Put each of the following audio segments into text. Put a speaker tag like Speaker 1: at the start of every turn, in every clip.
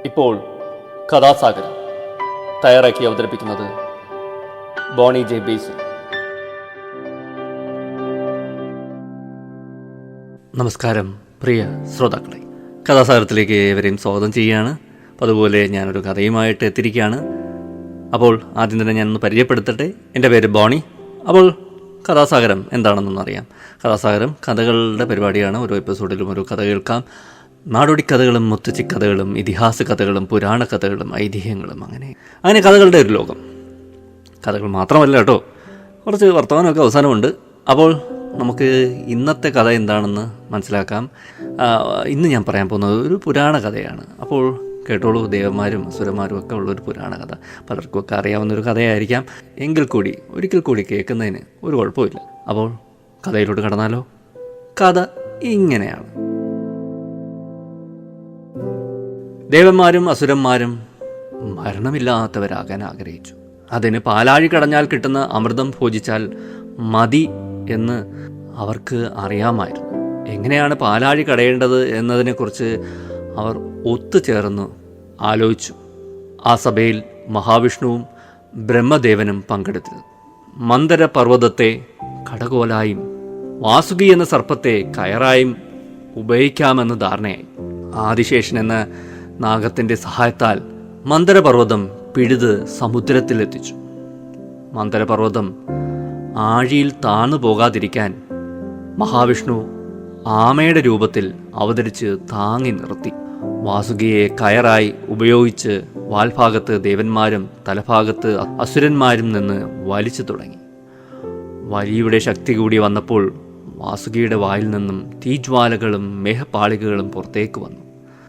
Speaker 1: ഇപ്പോൾ കഥാസാഗരം തയ്യാറാക്കി അവതരിപ്പിക്കുന്നത് ബോണി ജെ ബേസിൽ. നമസ്കാരം പ്രിയ ശ്രോതാക്കളെ, കഥാസാഗരത്തിലേക്ക് ഏവരെയും സ്വാഗതം ചെയ്യുകയാണ്. അതുപോലെ ഞാനൊരു കഥയുമായിട്ട് എത്തിയിരിക്കുകയാണ്. അപ്പോൾ ആദ്യം തന്നെ ഞാനൊന്ന് പരിചയപ്പെടുത്തട്ടെ. എൻ്റെ പേര് ബോണി. അപ്പോൾ കഥാസാഗരം എന്താണെന്നൊന്നറിയാം. കഥാസാഗരം കഥകളുടെ പരിപാടിയാണ്. ഓരോ എപ്പിസോഡിലും ഓരോ കഥ കേൾക്കാം. നാടോടി കഥകളും മുത്തച്ഛി കഥകളും ഇതിഹാസ കഥകളും പുരാണ കഥകളും ഐതിഹ്യങ്ങളും അങ്ങനെ കഥകളുടെ ഒരു ലോകം. കഥകൾ മാത്രമല്ല കേട്ടോ, കുറച്ച് വർത്തമാനമൊക്കെ അവസാനമുണ്ട്. അപ്പോൾ നമുക്ക് ഇന്നത്തെ കഥ എന്താണെന്ന് മനസ്സിലാക്കാം. ഇന്ന് ഞാൻ പറയാൻ പോകുന്നത് ഒരു പുരാണ കഥയാണ്. അപ്പോൾ കേട്ടോളൂ. ദേവന്മാരും അസുരന്മാരും ഒക്കെ ഉള്ളൊരു പുരാണ കഥ. പലർക്കും ഒക്കെ അറിയാവുന്നൊരു കഥയായിരിക്കാം. എങ്കിൽ കൂടി ഒരിക്കൽ കൂടി കേൾക്കുന്നതിന് ഒരു കുഴപ്പമില്ല. അപ്പോൾ കഥയിലോട്ട് കടന്നാലോ? കഥ ഇങ്ങനെയാണ്. ദേവന്മാരും അസുരന്മാരും മരണമില്ലാത്തവരാകാൻ ആഗ്രഹിച്ചു. അതിന് പാലാഴി കടഞ്ഞാൽ കിട്ടുന്ന അമൃതം ഭോജിച്ചാൽ മതി എന്ന് അവർക്ക് അറിയാമായിരുന്നു. എങ്ങനെയാണ് പാലാഴി കടയേണ്ടത് എന്നതിനെക്കുറിച്ച് അവർ ഒത്തുചേർന്ന് ആലോചിച്ചു. ആ സഭയിൽ മഹാവിഷ്ണുവും ബ്രഹ്മദേവനും പങ്കെടുത്തിരുന്നു. മന്ദര പർവ്വതത്തെ കടകോലായും വാസുകി എന്ന സർപ്പത്തെ കയറായും ഉപയോഗിക്കാമെന്ന് ധാരണയായി. ആദിശേഷൻ എന്ന നാഗത്തിൻ്റെ സഹായത്താൽ മന്ദരപർവ്വതം പിഴുത് സമുദ്രത്തിലെത്തിച്ചു. മന്ദരപർവ്വതം ആഴിയിൽ താഴ്ന്നു പോകാതിരിക്കാൻ മഹാവിഷ്ണു ആമയുടെ രൂപത്തിൽ അവതരിച്ച് താങ്ങി നിർത്തി. വാസുകിയെ കയറായി ഉപയോഗിച്ച് വാൽഭാഗത്ത് ദേവന്മാരും തലഭാഗത്ത് അസുരന്മാരും നിന്ന് വലിച്ചു തുടങ്ങി. വലിയുടെ ശക്തി കൂടി വന്നപ്പോൾ വാസുകിയുടെ വായിൽ നിന്നും തീജ്വാലകളും മേഘപാളികകളും പുറത്തേക്ക് വന്നു.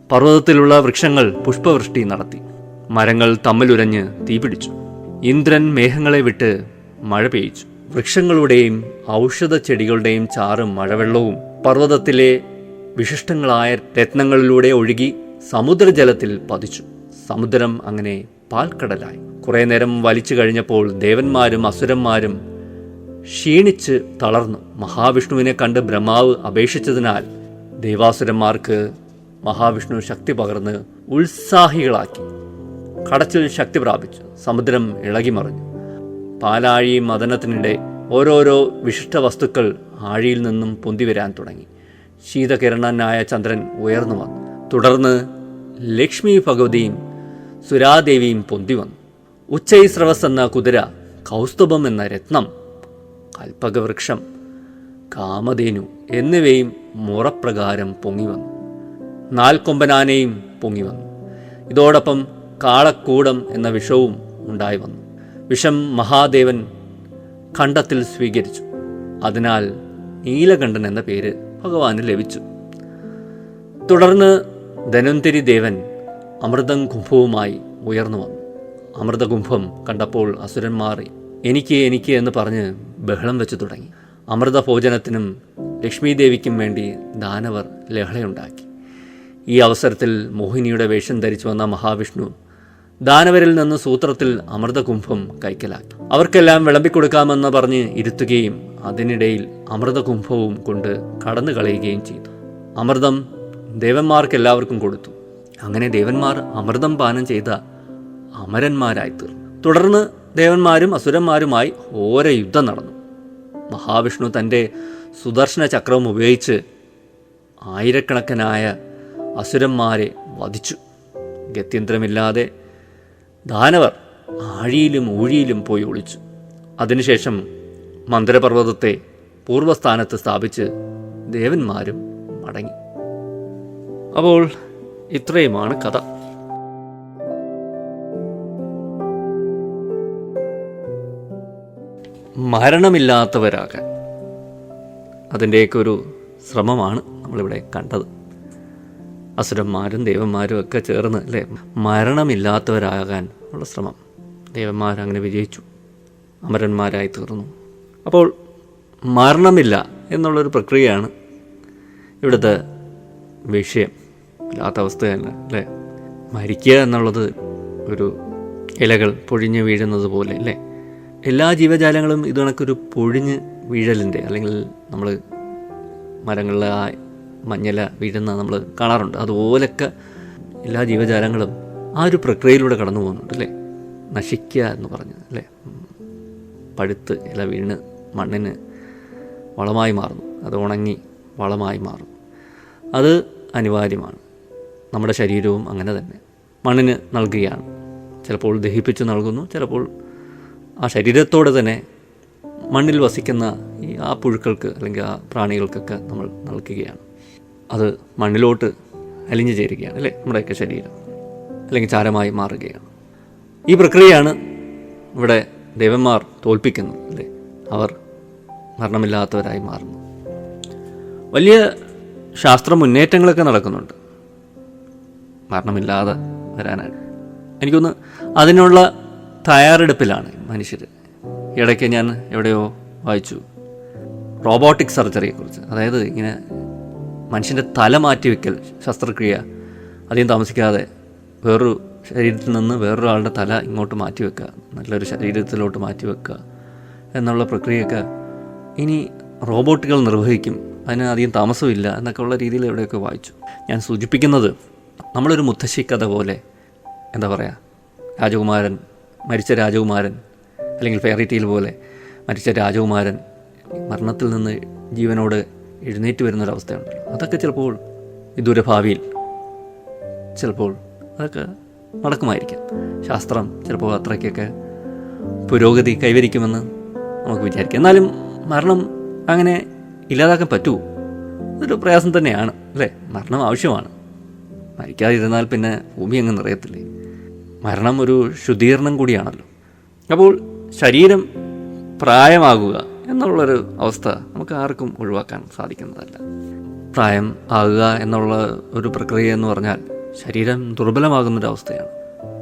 Speaker 1: പർവ്വതത്തിലുള്ള വൃക്ഷങ്ങൾ പുഷ്പവൃഷ്ടി നടത്തി. മരങ്ങൾ തമ്മിലുരഞ്ഞ് തീപിടിച്ചു. ഇന്ദ്രൻ മേഘങ്ങളെ വിട്ട് മഴ പെയ്ച്ചു. വൃക്ഷങ്ങളുടെയും ഔഷധ ചെടികളുടെയും ചാറും മഴവെള്ളവും പർവ്വതത്തിലെ വിശിഷ്ടങ്ങളായ രത്നങ്ങളിലൂടെ ഒഴുകി സമുദ്രജലത്തിൽ പതിച്ചു. സമുദ്രം അങ്ങനെ പാൽക്കടലായി. കുറെ നേരം വലിച്ചു കഴിഞ്ഞപ്പോൾ ദേവന്മാരും അസുരന്മാരും ക്ഷീണിച്ച് തളർന്നു. മഹാവിഷ്ണുവിനെ കണ്ട് ബ്രഹ്മാവ് അപേക്ഷിച്ചതിനാൽ ദേവാസുരന്മാർക്ക് മഹാവിഷ്ണു ശക്തി പകർന്ന് ഉത്സാഹികളാക്കി. കടച്ചിൽ ശക്തി പ്രാപിച്ചു. സമുദ്രം ഇളകിമറിഞ്ഞു. പാലാഴി മദനത്തിനിടെ ഓരോരോ വിശിഷ്ട വസ്തുക്കൾ ആഴിയിൽ നിന്നും പൊന്തി വരാൻ തുടങ്ങി. ശീതകിരണനായ ചന്ദ്രൻ ഉയർന്നു വന്നു. തുടർന്ന് ലക്ഷ്മി ഭഗവതിയും സുരാദേവിയും പൊന്തി വന്നു. ഉച്ചൈസ്രവസ് എന്ന കുതിര, കൗസ്തുഭം എന്ന രത്നം, കൽപ്പകവൃക്ഷം, കാമധേനു എന്നിവയും മുറപ്രകാരം പൊങ്ങി വന്നു. നാൽക്കൊമ്പനാനയും പൊങ്ങി വന്നു. ഇതോടൊപ്പം കാളക്കൂടം എന്ന വിഷവും ഉണ്ടായി വന്നു. വിഷം മഹാദേവൻ ഖണ്ഡത്തിൽ സ്വീകരിച്ചു. അതിനാൽ നീലകണ്ഠൻ എന്ന പേര് ഭഗവാന് ലഭിച്ചു. തുടർന്ന് ധന്വന്തരി ദേവൻ അമൃതം കുംഭവുമായി ഉയർന്നു വന്നു. അമൃതകുംഭം കണ്ടപ്പോൾ അസുരന്മാർ എനിക്ക് എന്ന് പറഞ്ഞ് ബഹളം വെച്ചു തുടങ്ങി. അമൃതഭോജനത്തിനും ലക്ഷ്മീദേവിക്കും വേണ്ടി ദാനവർ ലഹളയുണ്ടാക്കി. ഈ അവസരത്തിൽ മോഹിനിയുടെ വേഷം ധരിച്ചു വന്ന മഹാവിഷ്ണു ദാനവരിൽ നിന്ന് സൂത്രത്തിൽ അമൃതകുംഭം കൈക്കലാക്കി. അവർക്കെല്ലാം വിളമ്പിക്കൊടുക്കാമെന്ന് പറഞ്ഞ് ഇരുത്തുകയും അതിനിടയിൽ അമൃതകുംഭവും കൊണ്ട് കടന്നു കളയുകയും ചെയ്തു. അമൃതം ദേവന്മാർക്കെല്ലാവർക്കും കൊടുത്തു. അങ്ങനെ ദേവന്മാർ അമൃതം പാനം ചെയ്ത അമരന്മാരായി തീർന്നു. തുടർന്ന് ദേവന്മാരും അസുരന്മാരുമായി ഘോര യുദ്ധം നടന്നു. മഹാവിഷ്ണു തൻ്റെ സുദർശന ചക്രവും ഉപയോഗിച്ച് ആയിരക്കണക്കിനായ അസുരന്മാരെ വധിച്ചു. ഗത്യന്തരമില്ലാതെ ദാനവർ ആഴിയിലും ഊഴിയിലും പോയി ഒളിച്ചു. അതിനുശേഷം മന്ദരപർവ്വതത്തെ പൂർവ്വസ്ഥാനത്ത് സ്ഥാപിച്ച് ദേവന്മാരും മടങ്ങി. അപ്പോൾ ഇത്രയുമാണ് കഥ. മരണമില്ലാത്തവരാകാൻ അതിൻ്റെയൊക്കെ ഒരു ശ്രമമാണ് നമ്മളിവിടെ കണ്ടത്. അസുരന്മാരും ദേവന്മാരും ഒക്കെ ചേർന്ന് അല്ലേ മരണമില്ലാത്തവരാകാൻ ഉള്ള ശ്രമം. ദേവന്മാരങ്ങനെ വിജയിച്ചു, അമരന്മാരായി തീർന്നു. അപ്പോൾ മരണമില്ല എന്നുള്ളൊരു പ്രക്രിയയാണ് ഇവിടുത്തെ വിഷയം. ഇല്ലാത്ത അവസ്ഥ തന്നെ അല്ലേ. മരിക്കുക എന്നുള്ളത് ഒരു ഇലകൾ പൊഴിഞ്ഞ് വീഴുന്നത് പോലെ അല്ലേ. എല്ലാ ജീവജാലങ്ങളും ഇത് കണക്കൊരു പൊഴിഞ്ഞ് വീഴലിൻ്റെ, അല്ലെങ്കിൽ നമ്മൾ മരങ്ങളിലെ ആ മഞ്ഞല വീഴുന്ന നമ്മൾ കാണാറുണ്ട്. അതുപോലൊക്കെ എല്ലാ ജീവജാലങ്ങളും ആ ഒരു പ്രക്രിയയിലൂടെ കടന്നു പോകുന്നുണ്ട് അല്ലേ. നശിക്കുക എന്ന് പറഞ്ഞത് അല്ലേ, പഴുത്ത് ഇല വീണ് മണ്ണിന് വളമായി മാറുന്നു, അത് ഉണങ്ങി വളമായി മാറും. അത് അനിവാര്യമാണ്. നമ്മുടെ ശരീരവും അങ്ങനെ തന്നെ മണ്ണിന് നൽകുകയാണ്. ചിലപ്പോൾ ദഹിപ്പിച്ച് നൽകുന്നു, ചിലപ്പോൾ ആ ശരീരത്തോടെ തന്നെ മണ്ണിൽ വസിക്കുന്ന ആ പുഴുക്കൾക്ക് അല്ലെങ്കിൽ ആ പ്രാണികൾക്കൊക്കെ നമ്മൾ നൽകുകയാണ്. അത് മണ്ണിലോട്ട് അലിഞ്ഞു ചേരുകയാണ് അല്ലേ, നമ്മുടെയൊക്കെ ശരീരം, അല്ലെങ്കിൽ ചാരമായി മാറുകയാണ്. ഈ പ്രക്രിയയാണ് ഇവിടെ ദേവന്മാർ തോൽപ്പിക്കുന്നത് അല്ലേ. അവർ മരണമില്ലാത്തവരായി മാറുന്നു. വലിയ ശാസ്ത്ര മുന്നേറ്റങ്ങളൊക്കെ നടക്കുന്നുണ്ട് മരണമില്ലാതെ വരാനായിട്ട്. എനിക്കൊന്ന് അതിനുള്ള തയ്യാറെടുപ്പിലാണ് മനുഷ്യർ. ഇടയ്ക്ക് ഞാൻ എവിടെയോ വായിച്ചു റോബോട്ടിക് സർജറിയെക്കുറിച്ച്. അതായത് ഇങ്ങനെ മനുഷ്യൻ്റെ തല മാറ്റിവെക്കൽ ശസ്ത്രക്രിയ, അധികം താമസിക്കാതെ വേറൊരു ശരീരത്തിൽ നിന്ന് വേറൊരാളുടെ തല ഇങ്ങോട്ട് മാറ്റിവെക്കുക, നല്ലൊരു ശരീരത്തിലോട്ട് മാറ്റിവെക്കുക എന്നുള്ള പ്രക്രിയയൊക്കെ ഇനി റോബോട്ടുകൾ നിർവഹിക്കും, അതിന് അധികം താമസമില്ല എന്നൊക്കെ ഉള്ള രീതിയിൽ എവിടെയൊക്കെ വായിച്ചു. ഞാൻ സൂചിപ്പിക്കുന്നത് നമ്മളൊരു മുത്തശ്ശി കഥ പോലെ, എന്താ പറയുക, രാജകുമാരൻ, മരിച്ച രാജകുമാരൻ, അല്ലെങ്കിൽ ഫെയറി ടെയിൽ പോലെ മരിച്ച രാജകുമാരൻ മരണത്തിൽ നിന്ന് ജീവനോട് എഴുന്നേറ്റ് വരുന്നൊരവസ്ഥയുണ്ടല്ലോ. അതൊക്കെ ചിലപ്പോൾ വിദൂര ഭാവിയിൽ ചിലപ്പോൾ അതൊക്കെ നടക്കുമായിരിക്കാം. ശാസ്ത്രം ചിലപ്പോൾ അത്രയ്ക്കൊക്കെ പുരോഗതി കൈവരിക്കുമെന്ന് നമുക്ക് വിചാരിക്കാം. എന്നാലും മരണം അങ്ങനെ ഇല്ലാതാക്കാൻ പറ്റുമോ? അതൊരു പ്രയാസം തന്നെയാണ് അല്ലേ. മരണം ആവശ്യമാണ്. മരിക്കാതിരുന്നാൽ പിന്നെ ഭൂമി അങ്ങ് നിറയത്തില്ലേ. മരണം ഒരു ശുദ്ധീകരണം കൂടിയാണല്ലോ. അപ്പോൾ ശരീരം പ്രായമാകുക എന്നുള്ളൊരു അവസ്ഥ നമുക്ക് ആർക്കും ഒഴിവാക്കാൻ സാധിക്കുന്നതല്ല. പ്രായം ആകുക എന്നുള്ള ഒരു പ്രക്രിയ എന്ന് പറഞ്ഞാൽ ശരീരം ദുർബലമാകുന്നൊരവസ്ഥയാണ്.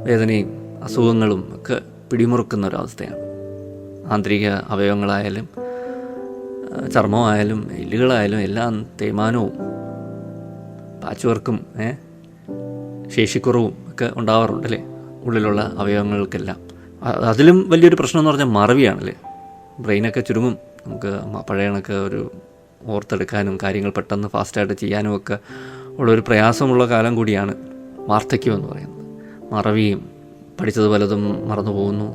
Speaker 1: വേദനയും അസുഖങ്ങളും ഒക്കെ പിടിമുറുക്കുന്ന ഒരവസ്ഥയാണ്. ആന്തരിക അവയവങ്ങളായാലും ചർമ്മമായാലും എല്ലുകളായാലും എല്ലാം തേയ്മാനവും പാച്ച് വർക്കും ശേഷിക്കുറവും ഒക്കെ ഉണ്ടാവാറുണ്ടല്ലേ ഉള്ളിലുള്ള അവയവങ്ങൾക്കെല്ലാം. അതിലും വലിയൊരു പ്രശ്നം എന്ന് പറഞ്ഞാൽ മറവിയാണല്ലേ. ബ്രെയിനൊക്കെ ചുരുങ്ങും. നമുക്ക് പഴയ കണക്ക് ഒരു ഓർത്തെടുക്കാനും കാര്യങ്ങൾ പെട്ടെന്ന് ഫാസ്റ്റായിട്ട് ചെയ്യാനും ഒക്കെ ഉള്ളൊരു പ്രയാസമുള്ള കാലം കൂടിയാണ് വാർദ്ധക്യം എന്ന് പറയുന്നത്. മറവിയും പഠിച്ചത് പലതും മറന്നു പോകുന്നു.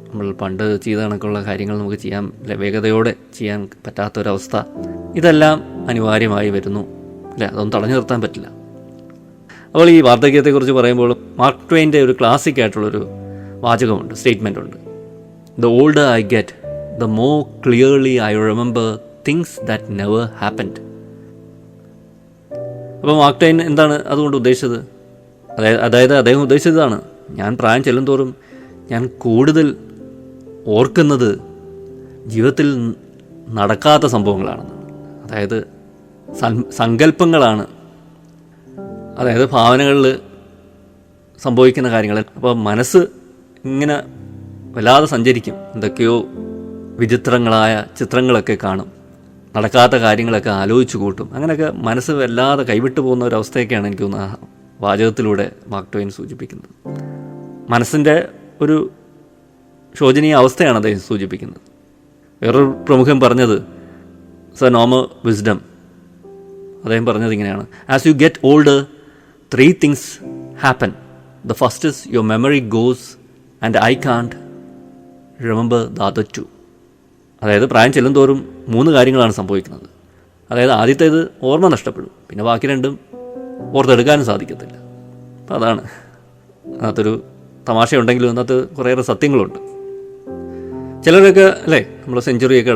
Speaker 1: നമ്മൾ പണ്ട് ചെയ്ത കണക്കുള്ള കാര്യങ്ങൾ നമുക്ക് ചെയ്യാൻ വേഗതയോടെ ചെയ്യാൻ പറ്റാത്തൊരവസ്ഥ, ഇതെല്ലാം അനിവാര്യമായി വരുന്നു അല്ലേ. അതൊന്നും തടഞ്ഞു നിർത്താൻ പറ്റില്ല. അപ്പോൾ ഈ വാർദ്ധക്യത്തെക്കുറിച്ച് പറയുമ്പോൾ മാർക്ക് ട്വെയിൻ്റെ ഒരു ക്ലാസിക് ആയിട്ടുള്ളൊരു വാചകമുണ്ട്, സ്റ്റേറ്റ്മെൻ്റ് ഉണ്ട്. The older I get the more clearly I remember things that never happened. അപ്പോൾ മാർക്ക് ട്വെയിൻ എന്താണ് അതുകൊണ്ട് ഉദ്ദേശിച്ചത്? അതായത് അദ്ദേഹം ഉദ്ദേശിച്ചതാണ്, ഞാൻ പ്രായം ചെല്ലുന്തോറും ഞാൻ കൂടുതൽ ഓർക്കുന്നത് ജീവിതത്തിൽ നടക്കാത്ത സംഭവങ്ങളാണെന്ന്. അതായത് സങ്കല്പങ്ങളാണ്, അതായത് ഭാവനകളിൽ സംഭവിക്കുന്ന കാര്യങ്ങൾ. അപ്പോൾ മനസ്സ് ഇങ്ങനെ വല്ലാതെ സഞ്ചരിക്കും, എന്തൊക്കെയോ വിചിത്രങ്ങളായ ചിത്രങ്ങളൊക്കെ കാണും, നടക്കാത്ത കാര്യങ്ങളൊക്കെ ആലോചിച്ച് കൂട്ടും. അങ്ങനെയൊക്കെ മനസ്സ് വല്ലാതെ കൈവിട്ടു പോകുന്ന ഒരവസ്ഥയൊക്കെയാണ് എനിക്ക് തോന്നുന്നത് ആ വാചകത്തിലൂടെ മാർക്ക് ട്വെയിൻ സൂചിപ്പിക്കുന്നത്. മനസ്സിൻ്റെ ഒരു ശോചനീയ അവസ്ഥയാണ് അദ്ദേഹം സൂചിപ്പിക്കുന്നത്. വേറൊരു പ്രമുഖൻ പറഞ്ഞത് നോർമൽ വിസ്ഡം, അദ്ദേഹം പറഞ്ഞത് ഇങ്ങനെയാണ്: as you get older 3 things happen. The first is your memory goes and I can't remember the other 2. അതായത് പ്രായം ചെല്ലും തോറും 3 കാര്യങ്ങളാണ് സംഭവിക്കുന്നത്. അതായത് ആദ്യത്തേത് ഓർമ്മ നഷ്ടപ്പെടും, പിന്നെ ബാക്കി രണ്ടും ഓർത്തെടുക്കാനും സാധിക്കത്തില്ല. അപ്പോൾ അതാണ് അതിനകത്തൊരു തമാശയുണ്ടെങ്കിലും അതിനകത്ത് കുറേയേറെ സത്യങ്ങളുണ്ട്. ചിലരൊക്കെ അല്ലേ നമ്മൾ സെഞ്ചുറിയൊക്കെ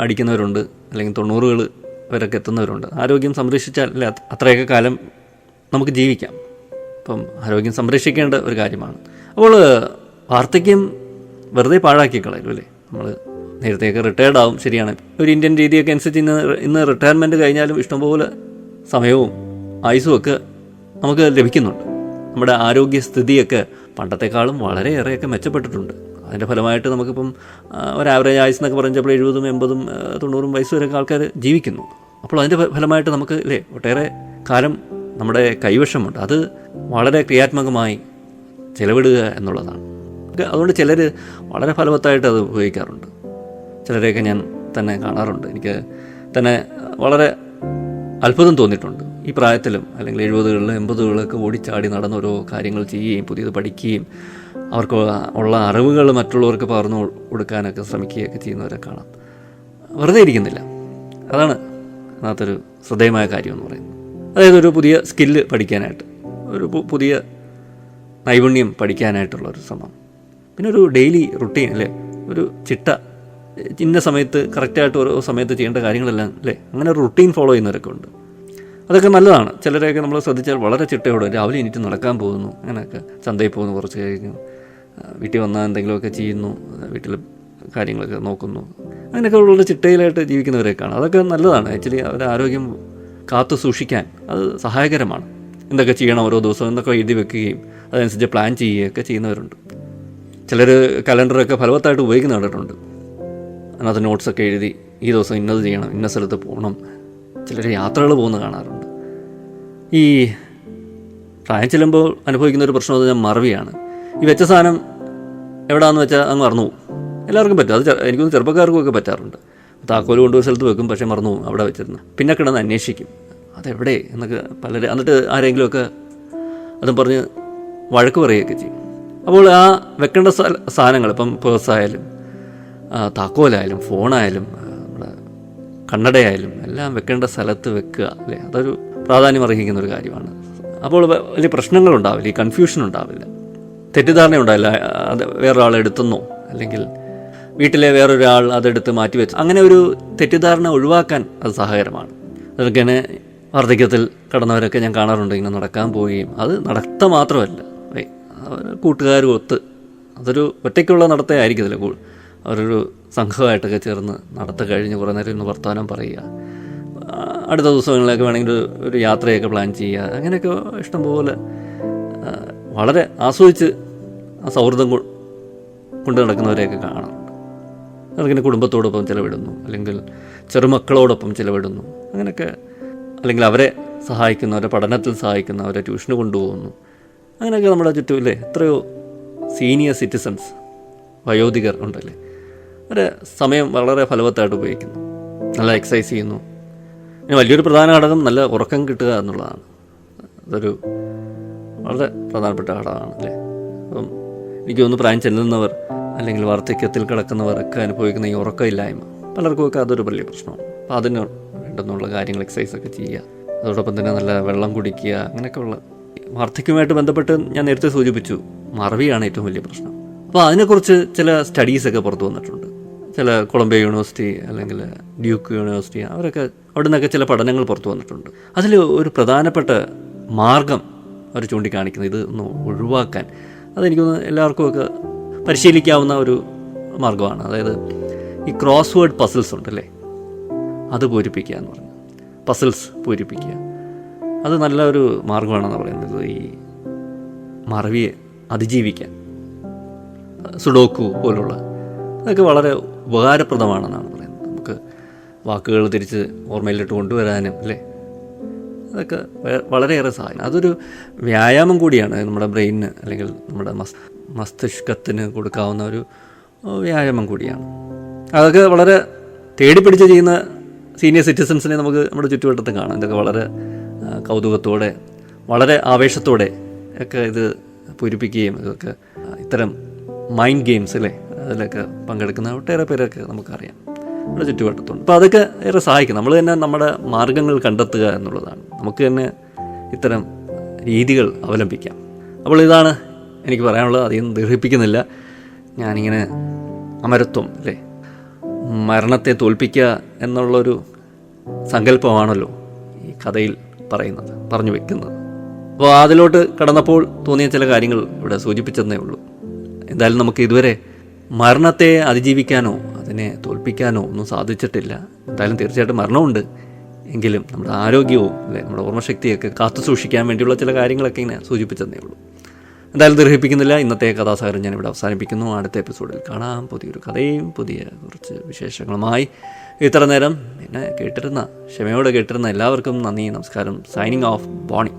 Speaker 1: അടിക്കുന്നവരുണ്ട്, അല്ലെങ്കിൽ 90 വരെയൊക്കെ എത്തുന്നവരുണ്ട്. ആരോഗ്യം സംരക്ഷിച്ചാൽ അല്ലേ അത്രയൊക്കെ കാലം നമുക്ക് ജീവിക്കാം. അപ്പം ആരോഗ്യം സംരക്ഷിക്കേണ്ട ഒരു കാര്യമാണ്. അപ്പോൾ വാർദ്ധക്യം വെറുതെ പാഴാക്കി കളയും അല്ലേ. നമ്മൾ നേരത്തെയൊക്കെ റിട്ടയർഡ് ആവും, ശരിയാണ്. ഒരു ഇന്ത്യൻ രീതിയൊക്കെ അനുസരിച്ച് ഇന്ന് റിട്ടയർമെൻറ്റ് കഴിഞ്ഞാലും ഇഷ്ടംപോലെ സമയവും ആയുസ്സും ഒക്കെ നമുക്ക് ലഭിക്കുന്നുണ്ട്. നമ്മുടെ ആരോഗ്യസ്ഥിതിയൊക്കെ പണ്ടത്തെക്കാളും വളരെയേറെയൊക്കെ മെച്ചപ്പെട്ടിട്ടുണ്ട്. അതിൻ്റെ ഫലമായിട്ട് നമുക്കിപ്പം ഒരു ആവറേജ് ആയുസ് എന്നൊക്കെ പറഞ്ഞപ്പോൾ 70, 80, 90 വയസ്സ് വരെയൊക്കെ ആൾക്കാർ ജീവിക്കുന്നു. അപ്പോൾ അതിൻ്റെ ഫലമായിട്ട് നമുക്ക് അല്ലേ ഒട്ടേറെ കാലം നമ്മുടെ കൈവശമുണ്ട്. അത് വളരെ ക്രിയാത്മകമായി ചെലവിടുക എന്നുള്ളതാണ്. അതുകൊണ്ട് ചിലർ വളരെ ഫലവത്തായിട്ട് അത് ഉപയോഗിക്കാറുണ്ട്. ചിലരെയൊക്കെ ഞാൻ തന്നെ കാണാറുണ്ട്. എനിക്ക് തന്നെ വളരെ അത്ഭുതം തോന്നിയിട്ടുണ്ട്. ഈ പ്രായത്തിലും അല്ലെങ്കിൽ 70കളിലും 80കളിലൊക്കെ ഓടിച്ചാടി നടന്ന ഓരോ കാര്യങ്ങൾ ചെയ്യുകയും പുതിയത് പഠിക്കുകയും അവർക്ക് ഉള്ള അറിവുകൾ മറ്റുള്ളവർക്ക് പകർന്നു കൊടുക്കാനൊക്കെ ശ്രമിക്കുകയൊക്കെ ചെയ്യുന്നവരെ കാണാം. വെറുതെ ഇരിക്കുന്നില്ല. അതാണ് അതിനകത്തൊരു ശ്രദ്ധേയമായ കാര്യം എന്ന് പറയുന്നത്. അതായത് ഒരു പുതിയ സ്കില്ല് പഠിക്കാനായിട്ട്, ഒരു പുതിയ നൈപുണ്യം പഠിക്കാനായിട്ടുള്ളൊരു ശ്രമം. പിന്നെ ഒരു ഡെയിലി റുട്ടീൻ അല്ലേ, ഒരു ചിട്ട, ഇന്ന സമയത്ത് കറക്റ്റായിട്ട് ഓരോ സമയത്ത് ചെയ്യേണ്ട കാര്യങ്ങളെല്ലാം അല്ലേ, അങ്ങനെ ഒരു റുട്ടീൻ ഫോളോ ചെയ്യുന്നവരൊക്കെ ഉണ്ട്. അതൊക്കെ നല്ലതാണ്. ചിലരെയൊക്കെ നമ്മൾ ശ്രദ്ധിച്ചാൽ വളരെ ചിട്ടയോടെ രാവിലെ എണീറ്റ് നടക്കാൻ പോകുന്നു, അങ്ങനെയൊക്കെ ചന്തയിൽ പോകുന്നു, കുറച്ച് കഴിഞ്ഞു വീട്ടിൽ വന്നാൽ എന്തെങ്കിലുമൊക്കെ ചെയ്യുന്നു, വീട്ടിൽ കാര്യങ്ങളൊക്കെ നോക്കുന്നു, അങ്ങനെയൊക്കെ ഉള്ള ചിട്ടയിലായിട്ട് ജീവിക്കുന്നവരെയൊക്കെയാണ്. അതൊക്കെ നല്ലതാണ്. ആക്ച്വലി അവരുടെ ആരോഗ്യം കാത്തു സൂക്ഷിക്കാൻ അത് സഹായകരമാണ്. എന്തൊക്കെ ചെയ്യണം ഓരോ ദിവസവും എന്നൊക്കെ എഴുതി വെക്കുകയും അതനുസരിച്ച് പ്ലാൻ ചെയ്യുകയൊക്കെ ചെയ്യുന്നവരുണ്ട്. ചിലർ കലണ്ടറൊക്കെ ഫലവത്തായിട്ട് ഉപയോഗിക്കുന്ന കണ്ടിട്ടുണ്ട്. അതിനകത്ത് നോട്ട്സൊക്കെ എഴുതി ഈ ദിവസം ഇന്നത് ചെയ്യണം, ഇന്ന സ്ഥലത്ത് പോകണം. ചിലർ യാത്രകൾ പോകുന്ന കാണാറുണ്ട്. ഈ പ്രായം ചെല്ലുമ്പോൾ അനുഭവിക്കുന്ന ഒരു പ്രശ്നം ഞാൻ മറവിയാണ്. ഈ വെച്ച സാധനം എവിടെയാണെന്ന് വെച്ചാൽ അങ്ങ് മറന്നു പോകും. എല്ലാവർക്കും പറ്റും. അത് എനിക്കൊന്ന് ചെറുപ്പക്കാർക്കുമൊക്കെ പറ്റാറുണ്ട്. താക്കോല് കൊണ്ടുപോയി സ്ഥലത്ത് വെക്കും, പക്ഷേ മറന്നു പോകും അവിടെ വെച്ചിരുന്നു. പിന്നെ കിടന്ന് അന്വേഷിക്കും അതെവിടെ എന്നൊക്കെ പലരെ. എന്നിട്ട് ആരെങ്കിലുമൊക്കെ അതും പറഞ്ഞ് വഴക്ക് പറയുകയൊക്കെ ചെയ്യും. അപ്പോൾ ആ വെക്കേണ്ട സാധനങ്ങൾ, ഇപ്പം പേഴ്സായാലും താക്കോലായാലും ഫോണായാലും നമ്മുടെ കണ്ണടയായാലും എല്ലാം വെക്കേണ്ട സ്ഥലത്ത് വെക്കുക അല്ലേ, അതൊരു പ്രാധാന്യം അർഹിക്കുന്ന ഒരു കാര്യമാണ്. അപ്പോൾ വലിയ പ്രശ്നങ്ങളുണ്ടാവില്ല, ഈ കൺഫ്യൂഷൻ ഉണ്ടാവില്ല, തെറ്റിദ്ധാരണ ഉണ്ടാവില്ല. അത് വേറൊരാൾ എടുത്തെന്നോ അല്ലെങ്കിൽ വീട്ടിലെ വേറൊരാൾ അതെടുത്ത് മാറ്റിവെച്ചു, അങ്ങനെ ഒരു തെറ്റിദ്ധാരണ ഒഴിവാക്കാൻ അത് സഹായകരമാണ്. അതൊക്കെ വാർദ്ധക്യത്തിൽ കടന്നവരൊക്കെ ഞാൻ കാണാറുണ്ട് ഇങ്ങനെ നടക്കാൻ പോവുകയും, അത് നടത്ത മാത്രമല്ല കൂട്ടുകാരും ഒത്ത്, അതൊരു ഒറ്റയ്ക്കുള്ള നടത്തേ ആയിരിക്കത്തില്ല, അവരൊരു സംഘമായിട്ടൊക്കെ ചേർന്ന് നടത്ത കഴിഞ്ഞ് കുറേ നേരം ഇന്ന് വർത്തമാനം പറയുക, അടുത്ത ദിവസങ്ങളിലൊക്കെ വേണമെങ്കിൽ ഒരു യാത്രയൊക്കെ പ്ലാൻ ചെയ്യുക, അങ്ങനെയൊക്കെ ഇഷ്ടംപോലെ വളരെ ആസ്വദിച്ച് ആ സൗഹൃദം കൊണ്ട് നടക്കുന്നവരെയൊക്കെ കാണാറുണ്ട്. അതിങ്ങനെ കുടുംബത്തോടൊപ്പം ചിലവിടുന്നു, അല്ലെങ്കിൽ ചെറുമക്കളോടൊപ്പം ചിലവിടുന്നു, അങ്ങനെയൊക്കെ, അല്ലെങ്കിൽ അവരെ സഹായിക്കുന്നു, അവരെ പഠനത്തിൽ സഹായിക്കുന്നു, അവരെ ട്യൂഷന് കൊണ്ടുപോകുന്നു, അങ്ങനെയൊക്കെ നമ്മുടെ ചുറ്റുമില്ലേ എത്രയോ സീനിയർ സിറ്റിസൺസ്, വയോധികർ ഉണ്ടല്ലേ, അവരെ സമയം വളരെ ഫലവത്തായിട്ട് ഉപയോഗിക്കുന്നു, നല്ല എക്സസൈസ് ചെയ്യുന്നു. പിന്നെ വലിയൊരു പ്രധാന ഘടകം നല്ല ഉറക്കം കിട്ടുക എന്നുള്ളതാണ്. അതൊരു വളരെ പ്രധാനപ്പെട്ട ഘടകമാണ് അല്ലേ. അപ്പം എനിക്ക് തോന്നുന്നു പ്രായം ചെല്ലുന്നവർ അല്ലെങ്കിൽ വാർദ്ധക്യത്തിൽ കിടക്കുന്നവരൊക്കെ അനുഭവിക്കുന്ന ഈ ഉറക്കമില്ലായ്മ പലർക്കുമൊക്കെ അതൊരു വലിയ പ്രശ്നമാണ്. അപ്പോൾ അതിന് വേണ്ടുന്നുള്ള കാര്യങ്ങൾ എക്സസൈസൊക്കെ ചെയ്യുക, അതോടൊപ്പം തന്നെ നല്ല വെള്ളം കുടിക്കുക, അങ്ങനെയൊക്കെ ഉള്ള വാർദ്ധക്യവുമായിട്ട് ബന്ധപ്പെട്ട് ഞാൻ നേരത്തെ സൂചിപ്പിച്ചു മറവിയാണ് ഏറ്റവും വലിയ പ്രശ്നം. അപ്പോൾ അതിനെക്കുറിച്ച് ചില സ്റ്റഡീസൊക്കെ പുറത്തു വന്നിട്ടുണ്ട്. ചില കൊളംബിയ യൂണിവേഴ്സിറ്റി അല്ലെങ്കിൽ ഡ്യൂക്ക് യൂണിവേഴ്സിറ്റി അവരൊക്കെ അവിടെ നിന്നൊക്കെ ചില പഠനങ്ങൾ പുറത്തു വന്നിട്ടുണ്ട്. അതിൽ ഒരു പ്രധാനപ്പെട്ട മാർഗം അവർ ചൂണ്ടിക്കാണിക്കുന്നത് ഇത് ഒന്ന് ഒഴിവാക്കാൻ, അതെനിക്കൊന്ന് എല്ലാവർക്കുമൊക്കെ പരിശീലിക്കാവുന്ന ഒരു മാർഗ്ഗമാണ്. അതായത് ഈ ക്രോസ് വേർഡ് പസിൽസ് ഉണ്ടല്ലേ, അത് പൂരിപ്പിക്കുക എന്ന് പറഞ്ഞു, പസിൽസ് പൂരിപ്പിക്കുക, അത് നല്ലൊരു മാർഗ്ഗമാണെന്ന് പറയുന്നത് ഈ മറവിയെ അതിജീവിക്കാൻ. സുഡോക്കു പോലുള്ള അതൊക്കെ വളരെ ഉപകാരപ്രദമാണെന്നാണ് പറയുന്നത്. നമുക്ക് വാക്കുകൾ തിരിച്ച് ഓർമ്മയിലിട്ട് കൊണ്ടുവരാനും അല്ലേ, അതൊക്കെ വളരെയേറെ സഹായം. അതൊരു വ്യായാമം കൂടിയാണ് നമ്മുടെ ബ്രെയിനിന് അല്ലെങ്കിൽ നമ്മുടെ മസ്തിഷ്കത്തിന് കൊടുക്കാവുന്ന ഒരു വ്യായാമം കൂടിയാണ്. അതൊക്കെ വളരെ തേടിപ്പിടിച്ച് ചെയ്യുന്ന സീനിയർ സിറ്റിസൺസിനെ നമുക്ക് നമ്മുടെ ചുറ്റുവട്ടത്ത് കാണാം. ഇതൊക്കെ വളരെ കൗതുകത്തോടെ വളരെ ആവേശത്തോടെ ഒക്കെ ഇത് പൂരിപ്പിക്കുകയും ഇതൊക്കെ ഇത്തരം മൈൻഡ് ഗെയിംസ് അല്ലേ അതിലൊക്കെ പങ്കെടുക്കുന്ന ഒട്ടേറെ പേരൊക്കെ നമുക്കറിയാം നമ്മുടെ ചുറ്റുവട്ടത്തുണ്ട്. അപ്പോൾ അതൊക്കെ ഏറെ സഹായിക്കും. നമ്മൾ തന്നെ നമ്മുടെ മാർഗ്ഗങ്ങൾ കണ്ടെത്തുക എന്നുള്ളതാണ്. നമുക്ക് തന്നെ ഇത്തരം രീതികൾ അവലംബിക്കാം. അപ്പോൾ ഇതാണ് എനിക്ക് പറയാനുള്ളത്. അധികം ദീർഘിപ്പിക്കുന്നില്ല. ഞാനിങ്ങനെ അമരത്വം അല്ലേ, മരണത്തെ തോൽപ്പിക്കുക എന്നുള്ളൊരു സങ്കല്പമാണല്ലോ ഈ കഥയിൽ പറഞ്ഞു വെക്കുന്നത്. അപ്പോൾ അതിലോട്ട് കടന്നപ്പോൾ തോന്നിയ ചില കാര്യങ്ങൾ ഇവിടെ സൂചിപ്പിച്ചതേ ഉള്ളൂ. എന്തായാലും നമുക്ക് ഇതുവരെ മരണത്തെ അതിജീവിക്കാനോ അതിനെ തോൽപ്പിക്കാനോ ഒന്നും സാധിച്ചിട്ടില്ല. എന്തായാലും തീർച്ചയായിട്ടും മരണമുണ്ട്, എങ്കിലും നമ്മുടെ ആരോഗ്യവും അല്ലെ നമ്മുടെ ഓർമ്മശക്തിയൊക്കെ കാത്തു സൂക്ഷിക്കാൻ വേണ്ടിയുള്ള ചില കാര്യങ്ങളൊക്കെ ഇങ്ങനെ സൂചിപ്പിച്ചതേ ഉള്ളൂ. എന്തായാലും ദീർഘിപ്പിക്കുന്നില്ല. ഇന്നത്തെ കഥാസാഗരം ഞാനിവിടെ അവസാനിപ്പിക്കുന്നു. അടുത്ത എപ്പിസോഡിൽ കാണാം. പുതിയൊരു കഥയും പുതിയ കുറച്ച് വിശേഷങ്ങളുമായി. ഇത്ര നേരം എന്നെ ക്ഷമയോടെ കേട്ടിരുന്ന എല്ലാവർക്കും നന്ദി, നമസ്കാരം. Signing off, Boney.